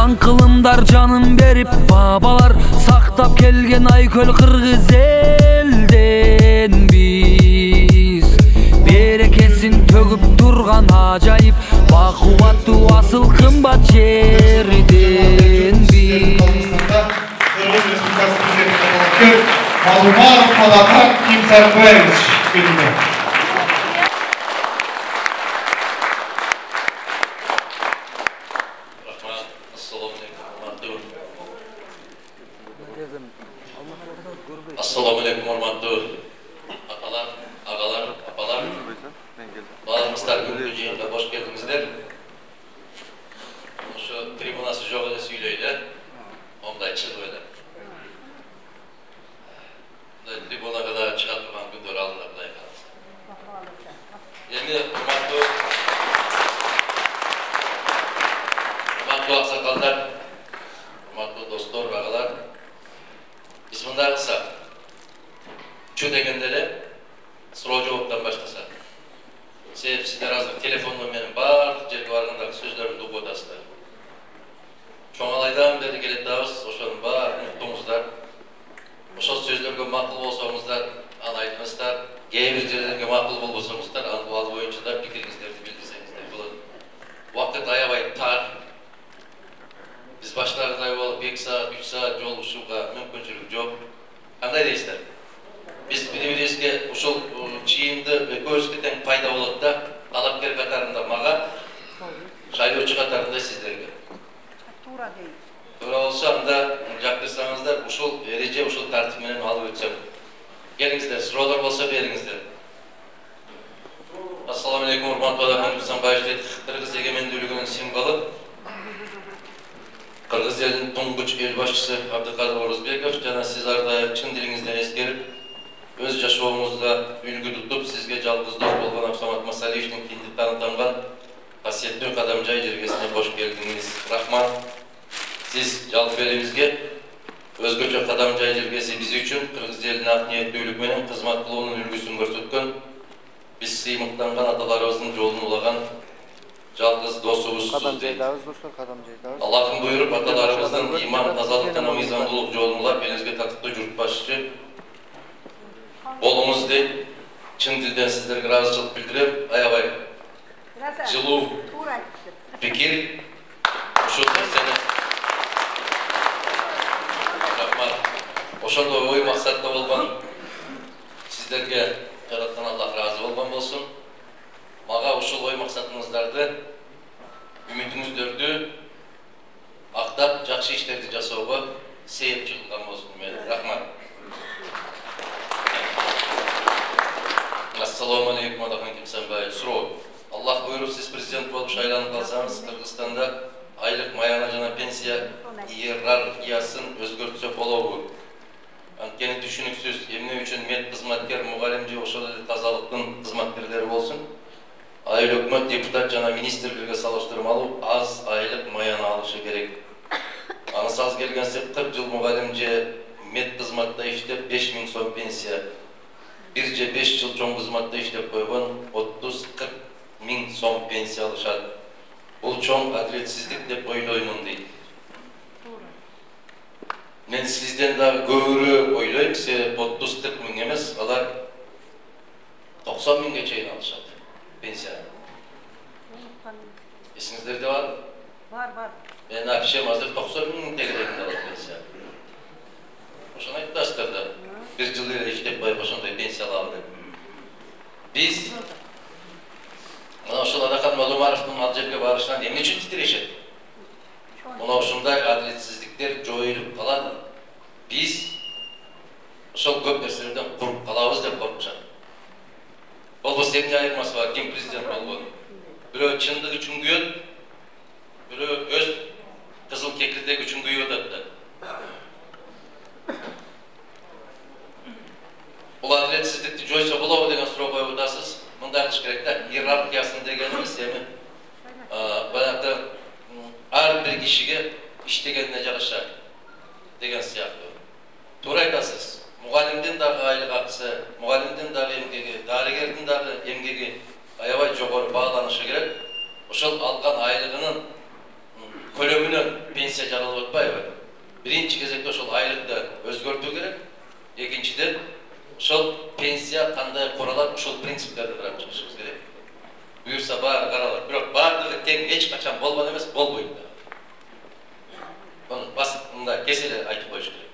Даңқылымдар жанын берип бабалар сактап келген Айкөл кыргыз элден биз берекесин төгүп турган ажайып бакубаттуу асыл кымбат жерден биз. Кыргыз Республикасынын президенти Мазумаров Мадатак Кимсарбаевич келди. Assalamu alaikum hormatly akalar, agalar, apalar. Barımızlar günlü jeyinge hoş geldingizler. Şu tribunası jok ele süyleydi. Onday çıkıp öyle. Tribuna kadar çıkıp turgan günдөр aldılar Kuday kalsın. Endi hormatly aksakallar, hormatly dostlar, agalar. Bismillah kısa. Şu degendere soru cevaptan başlasa. Sizler azıcık telefonla benim bardık jerge bargandaki sözlerimdi uqup otasızlar. Çoğalaydan beri gelip dağız, oşanın bar, unuttuğumuzlar. Oşan sözlerge makul bolsoňuzlar, an aytmasızlar. Keybir jerlerge makul bolbosoňuzlar, an bu al boyunca da pikiringizlerdi bildirseňizler boladi. Wagt ayabay tar. Biz başlarıday bolup 2 saat, 3 saat yol uçuşuga mümkünçülük jok. Kanday deysizler? Biz bir-birimizge uşul çiğimdi ve göğüsketen fayda bolup da talapker katarında maga, şaýdoçu katarında sizlerge. Toora bolsa anda jakyrsaňızlar uşul ereje, uşul tartip menen alıp ötsem. Gelingizler, sorular bolsa beriңizler. Assalamu alaikum hormatly Adamlar Sanbayevич, Kırgız egemendiliginiň simgolu. Kırgız elinin tuңгуч el başçısı Abdülkadir Oruzbekov jana siz ardayım çın dilinizden eskerip öz yaşoğumuzda ülgü tutup sizge жалгыз dost bolgan Absamat Masaliyevичтин kindip tanıtangan Hasiyetli Kadamjay jergesine hoş geldiniz. Rahmat. Siz jalp elimizge özgöçe Kadamjay jergesi bizi üçün Kırgız elinin ak niyetlүүлүк менен kızmat kılууунун ülgüsүn көрсөткөн, biz sыймыктанган atalarыбыздын жолун ulagan жалгыз досубузсуз. Allah'ın buyurup atalarımızdan iman, tazalıktan amizandılık yolunu elinizge tatlıklı yurtbaşçı bolumuz deyip çın dilden sizlerge razıçılık bildirip ayabay жылуу pikir uşul sene rahmat oşanda oy maksatda bolgan sizlerge yarattan Allah razı bolgan bolsun. Maga uşul oy maksatыңыздарды үмүтүңүздөрдү актап жакшы иштерди жасоого сейеп чыгылган болсун. Рахмат. Assalamu alaikum Adamlar Sanbayevич. Суроо. Allah buyurup siz prezident bolup şaylанып калсаңыз, Кыргызстанда айлык маяна жана пенсия иерархиясын өзгөртсө болобу? Анткени түшүнүксүз эмне үчүн мед кызматкер, мугалим же ошол эле тазалыктын кызматкерлери болсун? Айыл өкмөт, депутат жана министрлерге салыштырмалуу аз айлык маяна алышы керек. Анысы аз келгенсе 40 жыл мугалим же мед кызматта иштеп 5000 сом пенсия. Bir же 5 жыл чоң кызматта иштеп койгон 30-40 миң сом пенсия алышат. Бул чоң адилетсиздик деп ойлоймун дейт. Мен сизден дагы көбүрөөк ойлойм, 30-40 миң эмес, алар 90 миңге чейин алышат. Pensiya. Esinizlerde var mı? Var. Ben apişem hazır 90 bin TL'den alır pensiya. Boşuna iddiasıdır da. Bir yılıyla işlep bayıp boşuna pensiya aldı. Biz ona şunlarda kalmalı Marush'un Alcep'e barışından emni için titreşet. Ona şunday adaletsizlikler joyulup kalan. Biz şol köp nerselerden kurup kalabız dep korkuşat. Olbos emne ayırması var, kim prezident olmalı? Biri çındık üçün güyöt, biri öz kızıl kekirdek üçün güyöt öttü. Bu adaletsizlikti joysa bulağı degen soru koyup otasız. Munda kış gerekler, hierarxiyasını degenimiz emi. Bayakta her bir kişiye iştegenine çalışar degen siyahtı. Doğru aytasız. Mugalimden dağı aylık akısı, mugalimden dağı emgegi, darigerden dağı emgegi ayabay jogorу bağlanışı gerek. Oşol algan aylığının kölömünün pensiya Birinci кезекте ошол айлыкты өзгөртүү керек. Экинчиден ошол пенсия кандай куралат, ошол принциптерди карап чыгышыбыз керек. Буюрса баары каралат, бирок баардыгы тең эч качан болгон эмес, болбойт да. Муну басып мындай кеселе айтып коюш керек.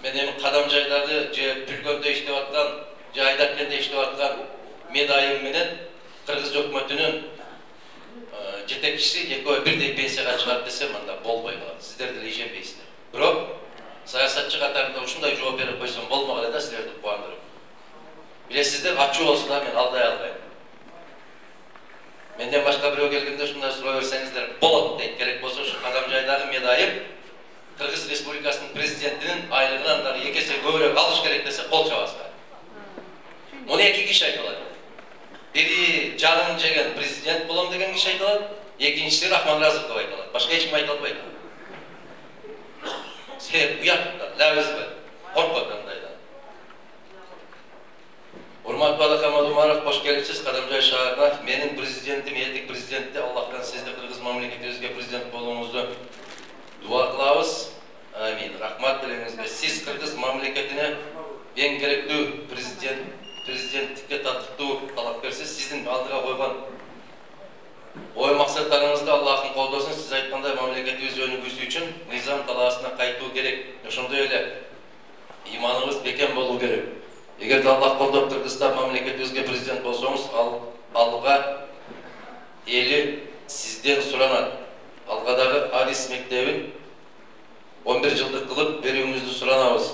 Мен эми Кадамжайдагы же Пүлкөндө иштеп аткан, же Айдаркенде иштеп аткан медайым менен Кыргыз өкмөтүнүн жетекчиси экөө бирдей пенсияга чыгат десем, анда болбой калат. Сиздер деле ишенбейсиздер. Бирок саясатчы катарында ушундай жооп берип койсом болмок эле да, силерди кубандырып. Билесиздер, ачуу болсо да мен алдай албайм. Менден башка бирөө келгенде ушундай суроо берсеңиздер болот дейт. Керек болсо ушу Кадамжайдагы медайым Кыргыз Республикасынын президентинин айлыгынан дагы 2 эсе көбүрөөк алыш керек десе кол чабасыздар. Муну эки киши айта алат. Бири жанын жеген президент болом деген киши айта алат, экинчиси Рахманразов деп айта алат. Башка эч ким айта албайт. Себеп уят, лабызбы, коркот андайдан. Урматтуу Алакамал Умаров, кош келипсиз Кадамжай шаарына. Менин президентим, элдик президентти Аллахтан сизди Кыргыз мамлекетибизге президент болууңузду дуа кылабыз. Амин. Рахмат билеңизге. Сиз Кыргыз мамлекетине эң керектүү президенттикке татыктуу талапкерсиз. Сиздин алдыга койгон ой максаттарыңызды Аллахтын колдосун. Сиз айткандай мамлекетибиз өнүгүүсү үчүн низам талаасына кайтуу керек. Ошондой эле иманыбыз бекем болуу керек. Эгерде Аллах колдоп Кыргызстан мамлекетибизге президент болсоңуз, алга эли сизден суранат. Алгадагы Арис мектебин 11 жылдык кылып берүүңүздү суранабыз.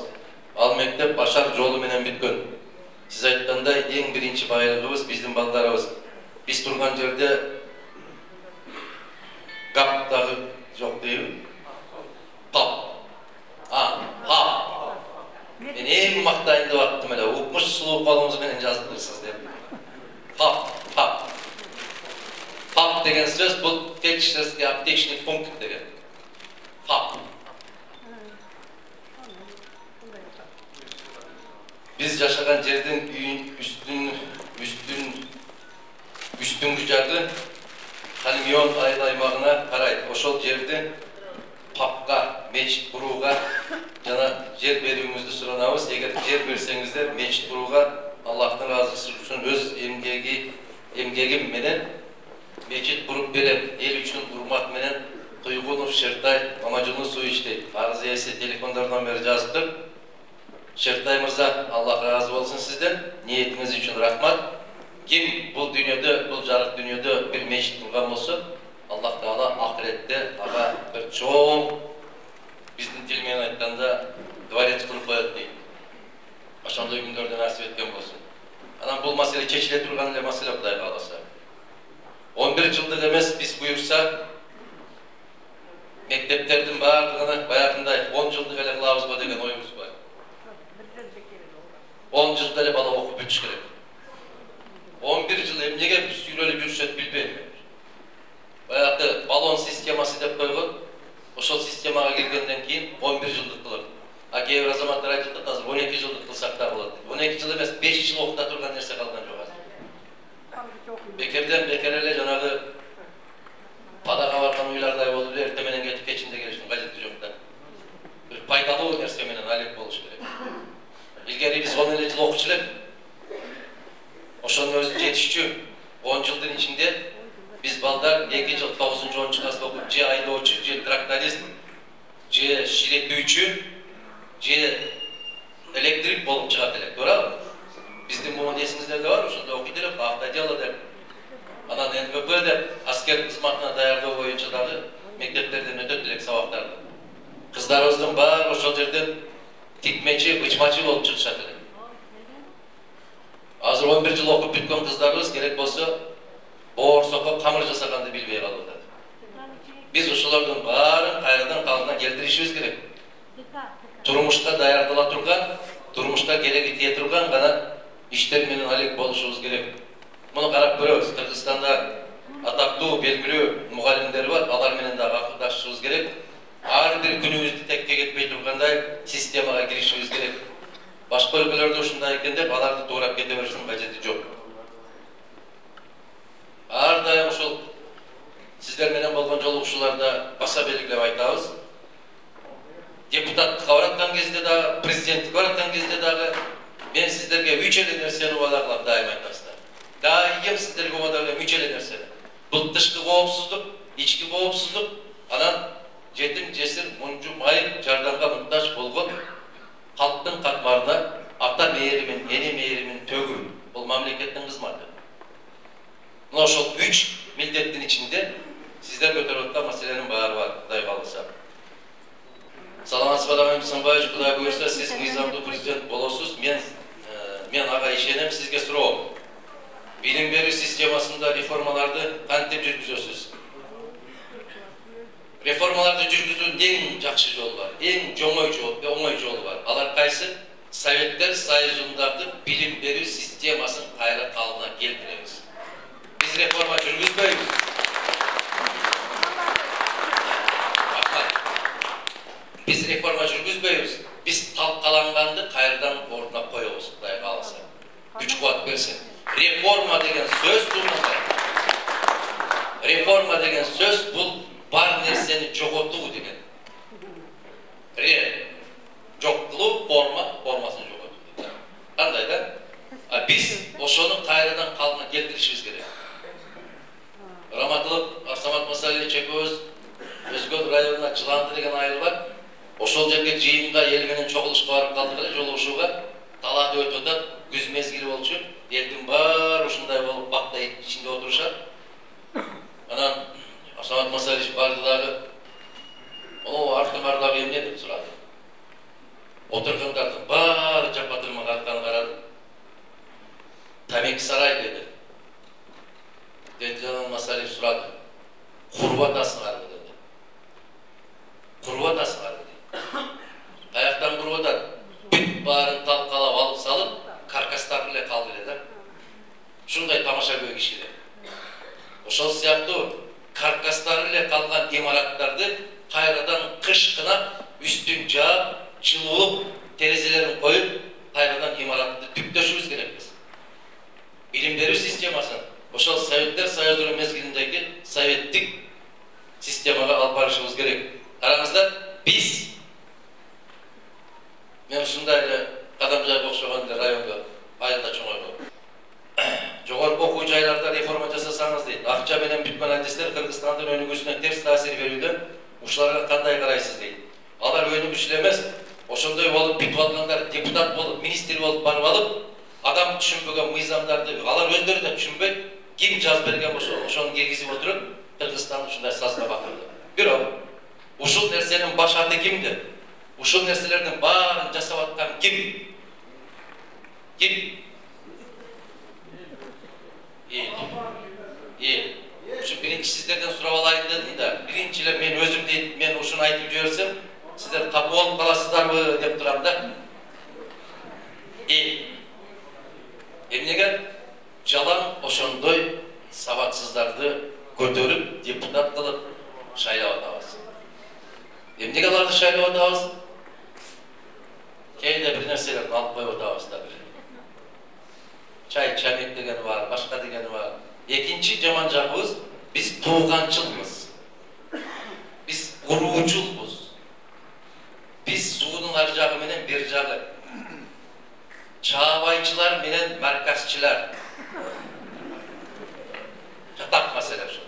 Ал мектеп Башар жолу менен бүткөн. Сиз айткандай эң биринчи байлыгыбыз биздин балдарыбыз. Биз турган жерде гап дагы жок дейби? Пап. Пап. Мен эң мактайын деп аттым эле. Укмуш сулуу колуңуз менен жаздырсыз деп. Пап. Пап деген сөз бул фельдшерский аптечный пункт деген. Пап. Biz жашаган жердин үстүнгү жагы Калмион айыл аймагына карайт. Ошол жерди папка, мечит курууга жана жер берүүңүздү суранабыз. Эгер жер берсеңиздер, мечит курууга Аллахтын ыраазысы үчүн өз эмгегим менен мечит куруп берем. Эл үчүн урмат менен Туйгунов, Шертай, Мамажунов суу иштейт. Арыз ээси телефондордон бери жазыптыр. Шертай мырза, Аллах разы болсун сизден. Ниетиңиз үчүн рахмат. Ким бул дүйнөдө, бул жарык дүйнөдө бир мечит курган болсо, Аллах Таала ахиретте ага бир чоң, биздин тил менен айтканда, дворец кылып коет дейт. Ошондой күндөрдө насип эткен болсун. Анан бул маселе чечиле турган эле маселе, Кудай кааласа. 11 жылдык эмес, биз буюрса мектептердин баардыгына баягындай 10 жылдык эле кылабызбы деген оюбуз бар. 10 жылда эле бала окуп бүтүш керек. 11 жыл эмнеге сүйрөлүп жүрүшөт билбейм. Баягы баллон системасы деп койгон, ошол системага киргенден кийин 11 жылдык кылып. А кээ бир азаматтар айтып атат, азыр 12 жылдык кылсак да болот. 12 жыл эмес, 5 жыл окута турган нерсе калган жок азыр. Бекерден бекер эле жанагы падага барган уйлардай болуп эле эртең менен кетип кечинде келиштин кажети жок да. Бир пайдалуу нерсе менен алек болуш керек. Илгери биз 10 эле жыл окучу элек. Ошонун өзү жетишчү 10 жылдын ичинде биз балдар 2 жыл 9-10 класста окуп, же айдоочу, же тракторист, же ширетүүчү, же электрик болуп чыгат элек, туурабы? Биздин могу эсиңиздерде бар, ошондо окуйт элек, автодело деп. Анан НПП деп аскер кызматына даярдоо боюнча дагы мектептерден өтөт элек сабактарды. Кыздарыбыздын баары ошол жерден тикмечи, бычмачы болуп чыгышат элек. Азыр 11 жыл окуп бүткөн кыздарыбыз керек болсо боор сокоп камыр жасаганды билбей калып атат. Биз ошолордун баарын кайрадан калыбына келтиришибиз керек. Турмушка даярдала турган, турмушка кереги тие турган гана иштер менен алек болушубуз керек. Муну карап көрөбүз. Кыргызстанда атактуу, белгилүү мугалимдер бар, алар менен дагы акылдашышыбыз керек. Ар бир күнүбүздү текке кетпей тургандай системага киришибиз керек. Башка өлкөлөрдө ушундай экен деп аларды туурап кете беришин кажети жок. Ар дайым ушул сиздер менен болгон жолугушууларда баса белгилеп айтабыз. депутаттыққа баратқан кезде дағы, президенттікке баратқан кезде дағы мен сіздерге үч эле нерсени убада кылам, дайым айтасыздар. Дайым сіздерге убада кылам үч эле нерсени. Бул тышкы коопсуздук, ички коопсуздук, анан жетим, жесир, мунжу, майып, жардамга муктаж болгон калктын катмарына ата мээримин, эне мээримин төгүү. Бул мамлекеттин кызматы. Мына ошол үч милдеттин ичинде сиздер көтөрүп аткан маселенин баары бар, Кудай кааласа. Саламатсызбы Адамбек Нысанбаевич, Кудай буйрса, сиз мыйзамдуу президент болосуз. Мен ага ишенем, сизге суроо. Билим берүү системасында реформаларды кантип жүргүзөсүз? Реформаларды жүргүзүүнүн эң жакшы жолу бар, эң оңой жолу бар. Алар кайсы? Советтер Союзундагы билим берүү системасын кайра калыбына келтиребиз. Биз реформа жүргүзбөйбүз. Biz reforma жүргүзбөйбүз. Biz талкаланганды кайрадан ордуна коебуз, Кудай кааласа. Күч кубат берсин. Реформа деген сөз турганда. Реформа деген сөз бул бар нерсени жоготуу деген. Жок кылуу, формасын жоготуу. Кандай да? Биз ошону кайрадан калыбына келтиришибиз керек. Раматылык Арсамат Масалиевич экөөбүз Өзгөт районуна Жыланды деген айыл бар. Ошол жерге жыйынга эл менен чогулушка барып калдык эле, жолугушууга. Талаада өтүп атат, күз мезгили болчу. Элдин баары ушундай болуп бакта ичинде отурушат. Анан Арсамат Масалиевич барды дагы, артыңардагы эмне деп сурады. Отургандардын баары жапа-тырмак арканы карады. Тамеки сарай деди. Анан Масалиев сурады. Куруп атасыңарбы деди. Куруп атасыңарбы деди. Каяктан куруп атат? Бүт баарын талкалап алып салып, каркастары эле калды эле да. Ушундай тамаша көй кишилер. Ошол сыяктуу каркастары эле калган имараттарды кайрадан кышкынап, үстүн жаап, жылуулук терезелерин коюп, кайрадан имаратты түптөшүбүз керекпиз. Билим берүү системасын ошол Советтер Союзунун мезгилиндеги советтик системага алып барышыбыз керек. Караңыздар, мен ушундай эле Кадамжайга окшогон районго айылда чоңойдум. Жогорку окуу жайларда реформа жасасаңыз дейт. Акча менен бүткөн адистер Кыргызстандын өнүгүүсүнө терс таасир берүүдөн ушуларга кандай карайсыз дейт. Алар өнүгүш эле эмес, ошондой болуп бүтүп алгандар депутат болуп, министр болуп барып алып, адам түшүнбөгөн мыйзамдарды алар өздөрү да түшүнбөйт. Ким жазып берген ошону киргизип отуруп, Кыргызстанды ушундай сазга батырды. Бирок ушул нерсенин баш аты кимди? Ушул нерселердин баарын жасап аткан ким? Ушу биринчи сиздерден сурап алайын дедим да. Биринчи эле мен өзүм дейт, мен ушуну айтып жиберсем, сиздер капы болуп каласыздарбы деп турам да. Эмнеге жалаң ошондой сабатсыздарды көтөрүп, депутат кылып шайлап атабыз? Эмнеге аларды шайлап атабыз? Кейде бир нерселерди алып коюп атабыз да. Чай чамек дегени бар, башка дегени бар. Экинчи жаман жагыбыз, биз тууганчылбыз. Биз уруучулбуз. Биз суунун ар жагы менен бир жагы. Чаабайчылар менен маркасчылар. Жатак маселе ошо.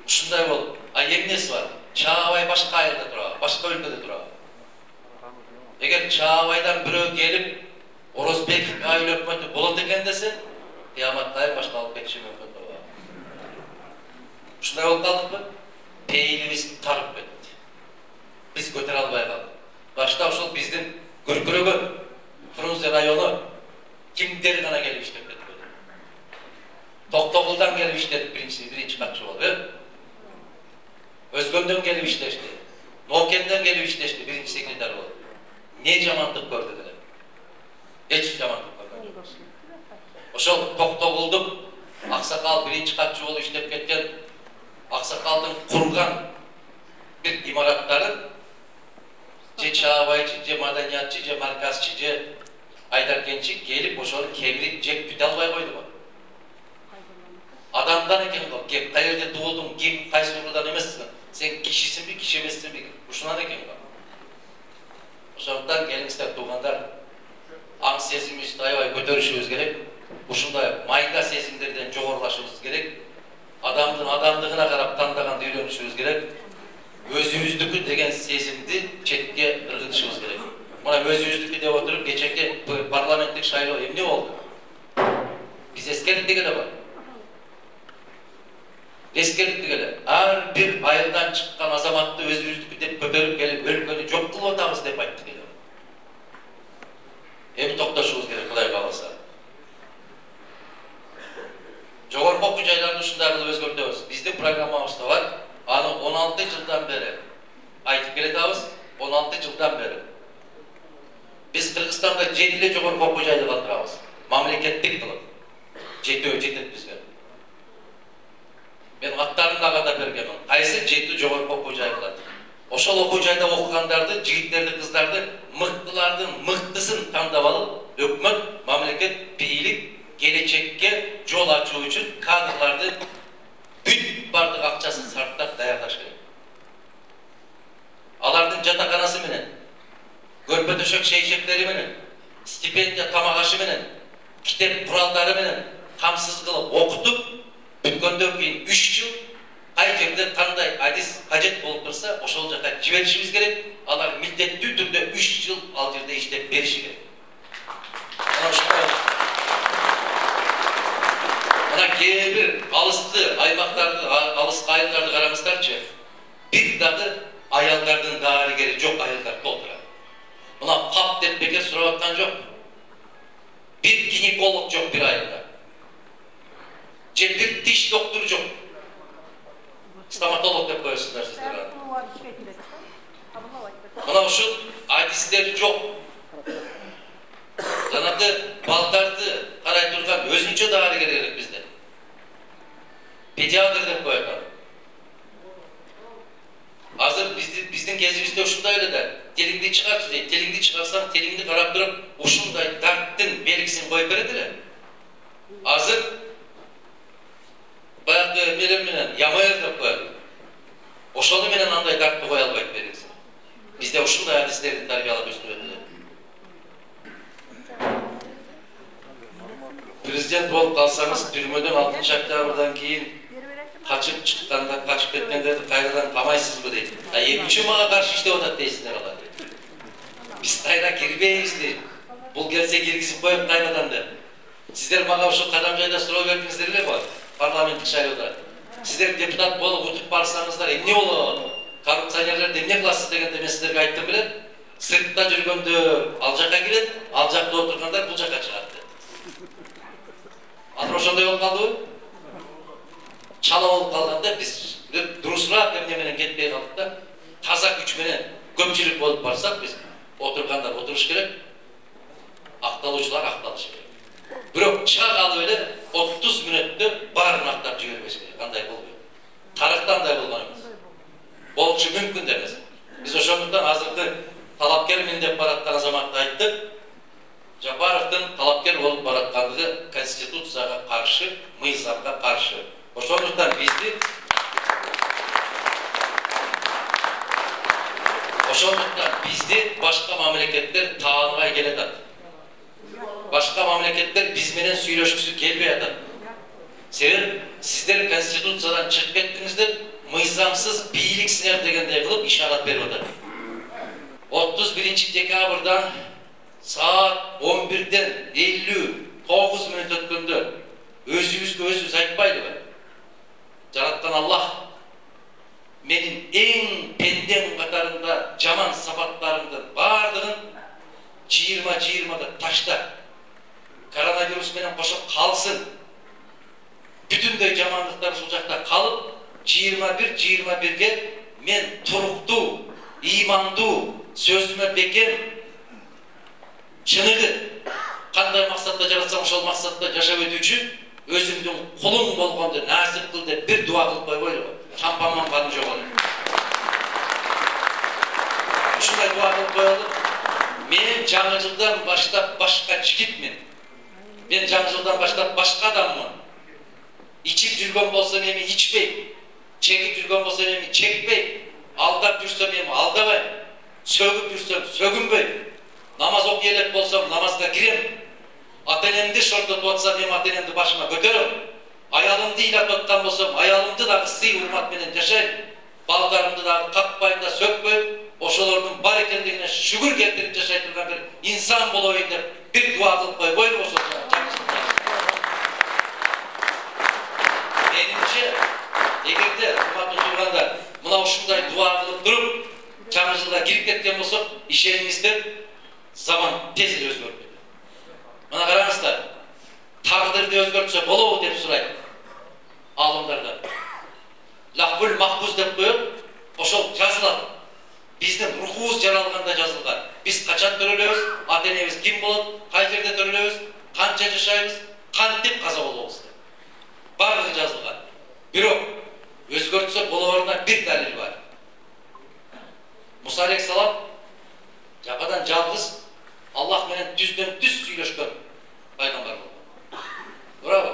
Ушундай болуп, эмнеси бар? Чаабай башка айылда турат, башка өлкөдө турат. Эгер Чаабайдан бирөө келип, Орозбеков айыл өкмөтү болот экен десе, кыяматтай башка алып кетиши мүмкүн болот. Ушундай болуп калдыкпы? Пейилибиз тарып кетти. Биз көтөрө албай калдык. Башта ошол биздин көркүрөгөн Фрунзе району кимдер гана келип иштеп кетти. Токтогулдан келип иштеди биринчи катчы болуп, Өзгөндөн келип иштешти. Ноокенден келип иштешти биринчи секретарь болуп. Не жамандык көрдүк эле? Эч жамандык көргөн жок. Ошол Токтогулдук аксакал биринчи катчы болуп иштеп кеткен аксакалдын курган бир имараттарын же чаабайчы, же маданиятчы, же маркасчы, же айдаркенчи келип ошону кемирип жеп бүтө албай койдубу? Адамдан экен го, кеп каерде туулдуң, ким кайсы уруудан эмессиң? Sen kişisin mi, kişi emesin mi? Uşuna da kim var? Uşaktan gelinizler, tuğanlar, aң сезімімізді аябай көтерішіміз керек. Ушундай майда сезімдерден жоғарылашыбыз керек. Адамдың адамдығына қарап таңдағанды үйренішіміз керек. Өзіміздікі деген сезімді четке ырғытышыбыз керек. Мына өзіміздікі деп отырып, кечеке парламенттік шайлоо эмне болду? Биз эскердик эле бар. Эскердик эле. Ар бир айылдан чыккан азаматты өзүбүздүкү деп көтөрүп келип, өлкөнү жок кылып атабыз деп айттык эле. Эми токтошубуз керек, Кудай кааласа. Жогорку окуу жайларды ушундай кылып өзгөртөбүз. Биздин программабызда бар. Аны 16 жылдан бери айтып келатабыз. 16 жылдан бери. Биз Кыргызстанда 7 жогорку окуу жайды калтырабыз. Мамлекеттик кылып. Жетет бизге. Мен аттарын дагы да бергенмин. Кайсы 7 жогорку окуу жай кылат. Ошол окуу жайда окугандарды, жигиттерди, кыздарды, мыктылардын мыктысын тандап алып, өкмөт, мамлекет, бийлик келечекке жол ачуу үчүн кадрларды бүт бардык акчасын сарптап даярдаш керек. Алардын жатаканасы менен, көрпө төшөк шейшектери менен, стипендия тамак ашы менен, китеп куралдары менен камсыз кылып окутуп, бүткөндөн кийин 3 жыл кай жерде кандай адис кажет болуп турса, ошол жака жиберишибиз керек. Алар милдеттүү түрдө 3 жыл ал жерде иштеп бериши керек. Мына кээ бир алысты аймактарды, алыс айылдарды караңыздарчы. Бир дагы аялдардын дарыгери жок айылдар толтурат. Мына ФАП деп бекер сурап аткан жок. Бир гинеколог жок бир айылда. Же бир тиш доктуру жок. Стоматолог деп коесуздар сиздер. Мына ушул адистер жок. Жанагы балдарды карай турган өзүнчө дарыгер керек бизде. Педиатр деп коет. Азыр биздин кезибизде ушундай эле да. Телиңди чыгарчы дейт. Телиңди чыгарсаң, телиңди карап туруп, ушундай дарттын белгисин коюп берет эле. Азыр баягы мелер менен ямайыр деп коет. Ошол менен андай дартты кое албайт бериңиз. Бизде ушундай адистерди тарбиялап өстүрөт эле. Президент болуп калсаңыз, түрмөдөн 6 октябрдан кийин качып чыкканда, качып кеткендерди кайрадан камайсызбы дейт. Экинчи мага каршы иштеп атат дейсиздер алар. Биз кайра кирбейбиз дейт. Бул келсе киргизип коюп кайрадан деп. Сиздер мага ошо кадам жайда суроо бердиңиздер эле го, парламенттик шайлоодо. Сиздер депутат болуп утуп барсаңыздар, эмне болот? Коррупционерлерди эмне кыласыз дегенде мен сиздерге айттым беле. Сыртта жүргөндө ал жака келет, ал жакта отургандар бул жака чыгат деп. Азыр ошондой болуп калдыбы? Чала болуп калганда биз дурусураак эмне менен кетпей калдык да, таза күч менен көпчүлүк болуп барсак биз отургандар отуруш керек, акталуучулар акталышы керек. Бирок чыга калып эле 30 мүнөттө баарын актап жибербеш керек. Кандай болбойт. Тарыхта андай болгон эмес. Болушу мүмкүн да эмес. Биз ошондуктан азыркы талапкермин деп бараткан азаматты айттык. Жапаровдун талапкер болуп бараткандыгы конституцияга каршы, мыйзамга каршы. Ошондуктан бизди башка мамлекеттер тааныбай келатат. Башка мамлекеттер биз менен сүйлөшкүсү келбей атат. Себеп сиздер конституциядан чыгып кеттиңиздер, мыйзамсыз бийликсиңер дегендей кылып ишарат берип атат. 31 декабрдан саат 11-ден 59 мүнөт өткөндө өзүбүзгө өзүбүз айтпайлыбы? Жараткан Аллах менин эң пендем катарында жаман сапаттарымдын бардыгын 20-20-да таштап, коронавирус менен кошо калсын. Бүтүндөй жамандыктар ушул жакта калып, 21-21-ге мен туруктуу, ыймандуу, сөзүмө бекем, чыныгы кандай максатта жаратсам ошол максатта жашап өтүү үчүн өзүмдүн кулуң болгонду насип кыл деп бир дуа кылып койбойлубу? Шампан-мампаны жок эле. Ушундай дуа кылып коелу. Мен жаңы жылдан баштап башка жигитмин. Мен жаңы жылдан баштап башка адаммын. Ичип жүргөн болсом эми ичпейм. çekip жүрген болсам эми чекпей, алдап жүрсөм эми алдабай, сөгүп жүрсөm сөгүнбөй, намаз окуй элек болсом намазга кирем, ата-энемди шортотуп атсам эми ата-энемди башыма көтөрөм, аялымды ыйлатып аткан болсом аялымды дагы сый урмат менен жашайм, балдарымды дагы какпайм да сөкпөйм, ошолордун бар экендигине шүгүр келтирип жашай турган бир инсан болоюн деп бир дуа кылып койбойлу ошол. Менимче, эгерде урматтуу туугандар мына ушундай дуа кылып туруп жаңы жылга кирип кеткен болсок, ишениңиздер, заман тез эле өзгөрүп кетет. Мына караңыздар, тагдырды өзгөртсө болобу деп сурайт алымдардан. Лахбул махбуз деп коет, ошол жазылат. Биздин рухубуз жаралганда жазылган. Биз качан төрөлөбүз, ата-энебиз ким болот, кай жерде төрөлөбүз, канча жашайбыз, кантип каза болобуз деп. Барлыгы жазылган. Бирок өзгөртсө болооруна бир далил бар. Муса алейхиссалам жападан жалгыз Аллах менен түздөн түз сүйлөшкөн пайгамбар болду. Туурабы?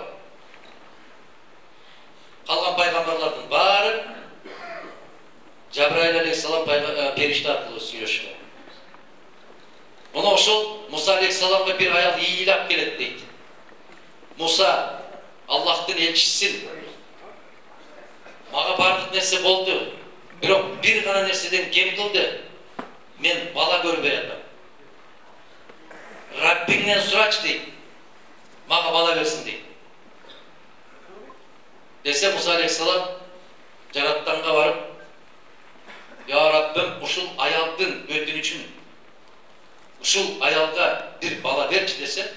Калган пайгамбарлардын баары Жабраил алейхиссалам периште аркылуу сүйлөшкөн. Мына ошол Муса алейхиссаламга бир аял ыйлап келет дейт. Муса, Аллахтын элчисин, мага бардык нерсе болду, бирок бир гана нерседен кем кылды. Мен бала көрбөй атам. Раббиңден сурачы дейт. Мага бала берсин дейт. Десе Муса алейхиссалам жаратканга барып, "Я Раббим, ушул аялдын өтүнүчүн, ушул аялга бир бала берчи" десе,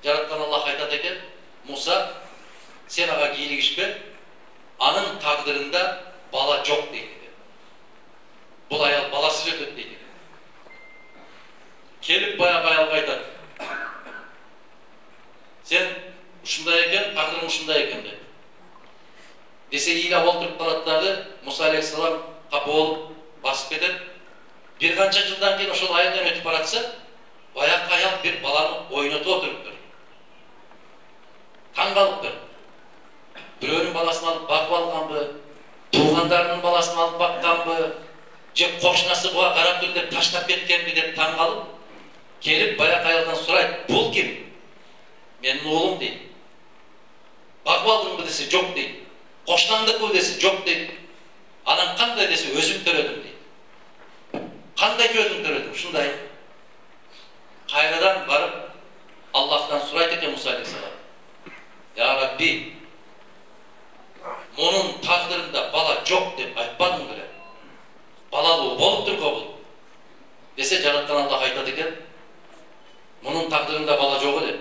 жараткан Аллах айтат экен, "Муса, сен ага кийлигишпе, анын тагдырында бала жок" дейт. Бул аял баласыз өтөт дейт. Келип баягы аялга айтат, "Сен ушундай экен, тагдырың ушундай экен" деп. Десе ыйлап олтуруп калат дагы, Муса алейхиссалам капа болуп басып кетет. Бир канча жылдан кийин ошол аялдан өтүп баратса, баягы аял бир баланы ойнотуп отуруптур. Таң калыптыр. Бирөөнүн баласын алып багып алганбы, туугандарынын баласын алып бакканбы, же кошунасы буга карап тур деп таштап кеткенби деп таң калып, келип баягы аялдан сурайт, "Бул ким?" "Менин уулум" дейт. "Багып алдыңбы?" десе, "Жок" дейт. "Кошунаңдыкы" десе, "Жок" дейт. "Анан кандай?" десе, "Өзүм төрөдүм" дейт. "Кандай өзүң төрөдүң?" Ушундай. Кайрадан барып Аллахтан сурайт экен Муса алейхиссалам. "Я Рабби, мунун тагдырында бала жок деп айтпадың беле? Балалуу болуп турго бул" десе, жараткан Аллах айтат экен, "Мунун тагдырында бала жок эле.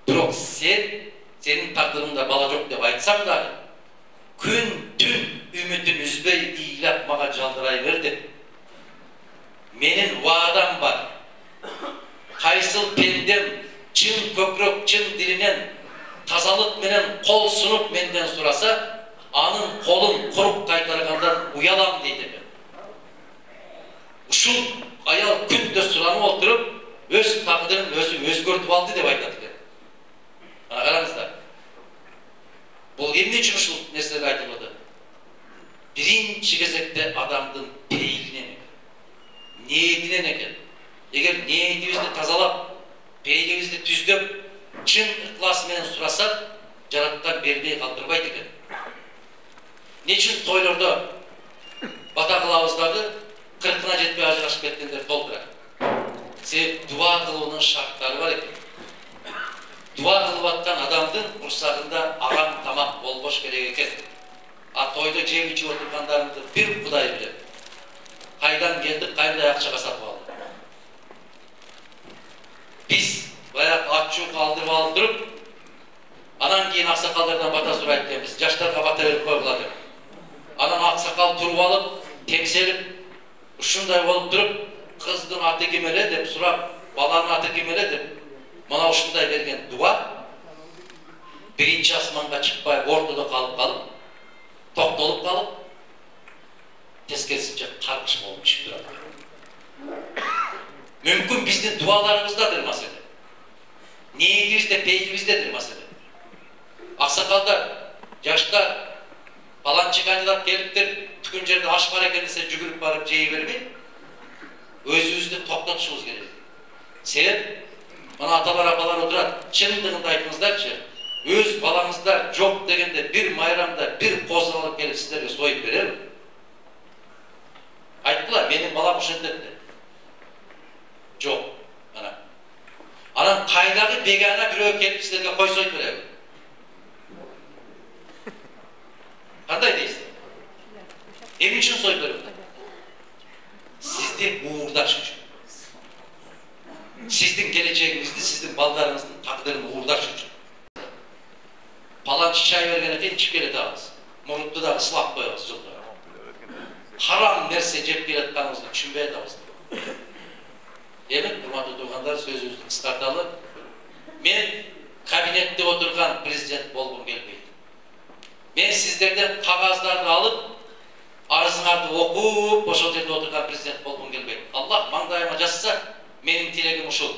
Бирок сенин тагдырыңда бала жок деп айтсаң дагы, күн түн үмүтүн үзбөй ыйлап мага жалдырай бер" деп. "Менин ваадам бар. Кайсыл пендем чын көкрөк, чын дилинен тазалык менен кол сунуп менден сураса, анын колун курук кайтаргандан уялам" дейт экен. Ушул аял күндө суранып отуруп, өз тагдырын өзү өзгөртүп алды деп айтат экен. Ана караңыздар. Бул эмне үчүн ушул нерселер айтылып атат? Биринчи кезекте адамдын пейилинен экен, ниетинен экен. Эгер ниетибизди тазалап, пейилибизди түздөп, чын ыклас менен сурасак, жараткан бербей калтырбайт экен. Не үчүн тойлордо бата кылабыз дагы 40-на жетпей ажырашып кеткендер толтурат? Себеп дуа кылуунун шарттары бар экен. Дуа кылып аткан адамдын курсагында арам тамак болбош керек экен. А тойдо жеп ичип отургандарыңды бир Кудай билет. Кайдан келдик, кайдай акчага сатып алдык. Биз баягы ачуу калтырып алып туруп, анан кийин аксакалдардан бата сурайт экенбиз. Жаштарга бата берип койгула деп. Анан аксакал туруп алып, темселип, ушундай болуп туруп, кыздын аты ким эле деп сурап, баланын аты ким эле деп, мына ушундай берген дуа биринчи асманга чыкпай ортодо калып, токтолуп калып, тескерисинче каргыш болуп чыгып турат. Мүмкүн биздин дуаларыбыздадыр маселе. Ниетибизде, пейилибиздедир маселе. Аксакалдар, жаштар, балан Palançı kandidat geliptir, tükün jerde aş var eкен dese жүгүрүп барып жей бербей, өзүбүздү токтотушубуз керек. Себеп, мына аталар апалар отурат, чындыгында айтыңыздарчы, өз балаңыздар жок дегенде бир майрамда бир коз алып келип сиздерге союп береби? Айттылар, менин балам ушентет деп. Жок. Анан кайдагы бегана бирөө келип сиздерге кой союп береби? Кандай дейсиз? Эмне үчүн союп береби? Сизди уурдаш үчүн. Сиздин келечегиңизди, сиздин балдарыңыздын тагдырын уурдаш үчүн. Паланчы чай бергенде ичип келет алабыз. Мурутты да ысылап коебуз жылда. Харам нерсе жеп келатканыбызды түшүнбөй атабыз. Демек, урматтуу туугандар, сөзүбүздү кыскарталы. Мен кабинетте отурган президент болгум келбейт. Мен сиздерден кагаздарды алып, арызыңарды окуп, ошол жерде отурган президент болгум келбейт. Аллах маңдайыма жазса, менин тилегим ушул.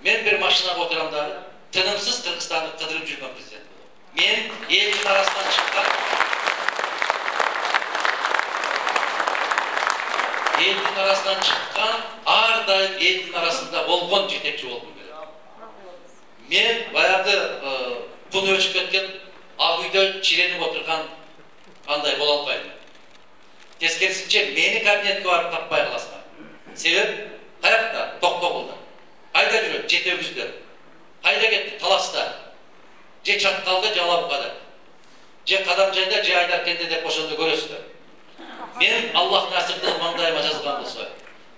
Мен бир машинага отурам дагы, тынымсыз Кыргызстанды кыдырып жүргөн президент болом. Мен элдин арасынан чыккан ар дайым элдин арасында болгон жетекчи болгум келет. Мен баягы куну өчүп кеткен ак үйдө чиренип отурган андай боло албайм. Тескерисинче мени кабинетке барып таппай каласыңар. Себеп каякта? Токтогулда. Кайда жүрөт? Жетөбүздө. Кайда кетти? Таласта. Же Чаткалда, же Алабукада. Же Кадамжайда, же Айдаркенде деп ошондо көрөсүздөр. Мен Аллах насыптын маңдайыма жазган болсо,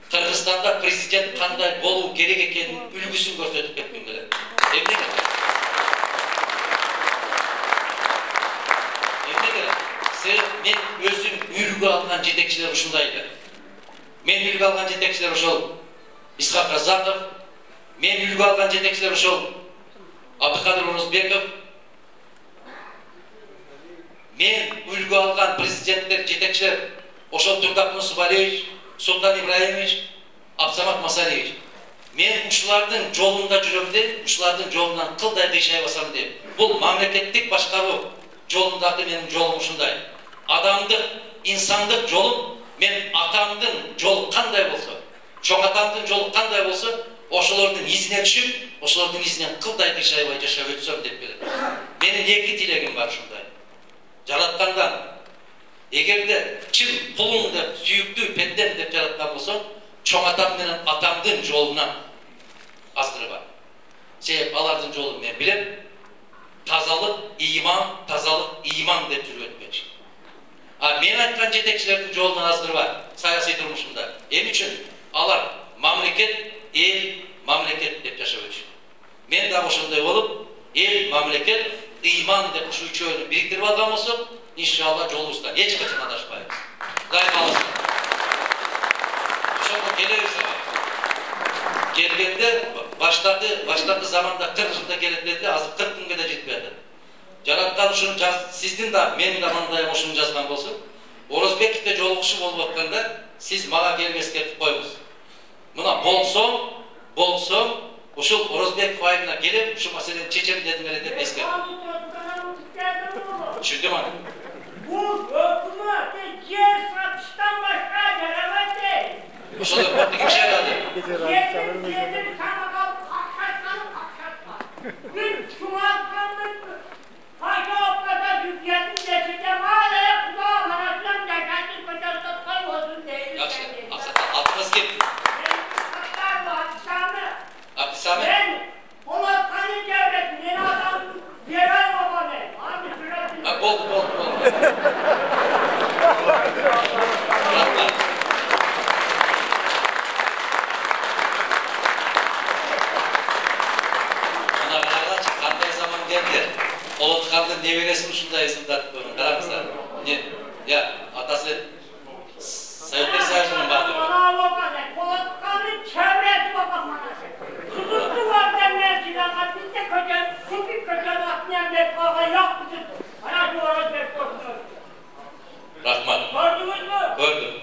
Кыргызстанда президент кандай болуу керек экенин үлгүсүн көрсөтүп кетким келет. Эмнеге? Мен өзүм үлгү алган жетекчилер ушундай эле. Мен үлгү алган жетекчилер ошол Исхак Разаков, мен үлгү алган жетекчилер ошол Абдыкадыр Орозбеков, мен үлгү алган президенттер, жетекчилер ошол Турдак Нусубалиевич, Султан Ибраимович, Абсамат Масалиевич. Мен ушулардын жолунда жүрөм, ушулардын жолунан кылдай кыйшай басам деп. Бул мамлекеттик башкаруу жолундагы менин жолум ушундай. Адамдык, инсандык жолум, мен атамдын жолу кандай болсо, чоң атамдын жолу кандай болсо, ошолордун изине түшүп, ошолордун изинен кылдай кыйшайбай жашап өтсөм деп келет. Менин эки тилегим бар ушундай. Жараткандан, эгерде чын кулуң деп, сүйүктүү пендем деп жараткан болсо, чоң атам менен атамдын жолуна аздырба. Себеп алардын жолун мен билем. Тазалык, иман деп жүрүп өтмөкчү. Мен айткан жетекчилердин жолунан аздырба, саясий турмушунда. Эмне үчүн? Алар мамлекет, эл, мамлекет деп жашап өтчү. Мен дагы ошондой болуп, эл, мамлекет, иман деп ушу үчөөнү бириктирип алган болсок, иншалла жолубуздан эч качан адашпайбыз. Кудай кааласа. Ошондо келебиз. Келгенде баштапкы заманда 40 жылда келет деди, азыр 40 күнгө да жетпей атат. Жараткан ушуну сиздин да менин да маңдайыма ушуну жазган болсун. Орозбековде жолугушуу болуп атканда сиз мага келбеске этип коюңуз. Мына болсом, ушул Орозбеков айына келип, ушу маселени чечем дедим эле деп эскертим. Түшүндүм аны. Бул өкмөт жер сатыштан башка жарабайт дейт. Ошол өкмөттү ким шайлады? Жердин канагал акшатма. Бир чуалганын кайда опкада жүзгендин десиде мала куда манасынан жашайтын көчөсү койбосун дейт. Жакшы, атыңыз ким? Абдисамет. Мен Болотканы жебет, мен адам берай болгон эле. Болду. Кандай заман келди? Болоткандын небересин ушундай ысымдатып көрүн. Караңыздар. Атасы Советтер Союзунун баатыры. Болотканы чебет болгон манасы. Сузукту вардан нерсига бизде көчөт, супик көчөт атынан бет койгон жок бизин. Ана жуора деп көрсөт. Рахмат. Көрдүңүзбү? Көрдүм.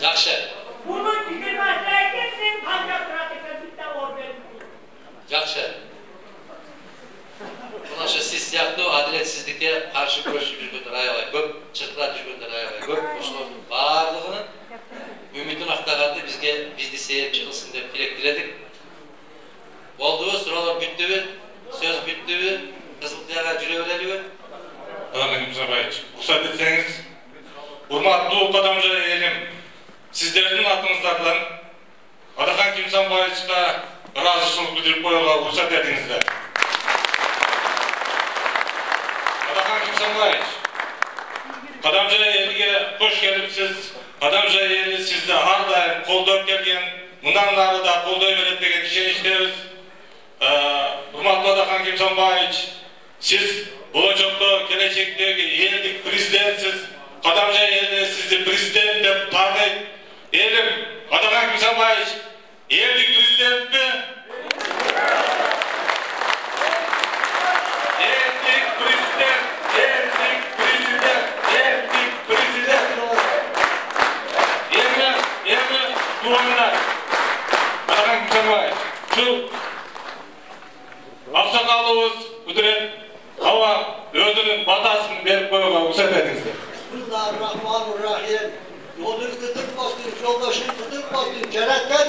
Жақшы. Bunu düşünmezlerken sen kanca pratikte bitti orada. Жақшы. Bunaşı siz сияқты adiletsizlikке karşı kuruşup жүргендер аябай көп, чыртыра жүргендер аябай көп. Ошолордун баардыгынын үмүтүн актаганды бизди сээп чыгылсын деп тилектиредик. Болдубу, суроолор бүттүбү? Сөз бүттүбү? Кызыл Кыяга жүрө берелиби? Адахан Кимсанбаевич, рұқсат етсеңіз, урматтуу Кадамжа элим, сиздердин атыңыздардан Адахан Кимсанбаевичка ыраазычылык билдирип коюуга уруксат этиңиздер. Адахан Кимсанбаевич, Кадамжа элиге кош келипсиз. Кадамжа эли сизди ар дайым колдоп келген, мындан ары да колдой берет деген ишеничтебиз. Урматтуу Адахан Кимсанбаевич, сиз болочокто келечектеги элдик президентсиз. Кадамжа эли сизди президент деп тааныйт. Элим, Адахан Кимсанбаевич, элдик президентпи? Элдик президент, элдик президент, элдик президент. Эми тугандар, Адахан Кимсанбаевич, şu аксакалыбыз Кудурет Ава өзүнүн батасын берип коюуга уруксат этиңиздер. Bismillahirrahmanirrahim. Yolunu kıtırmasın, yoldaşını kıtırmasın, cennetten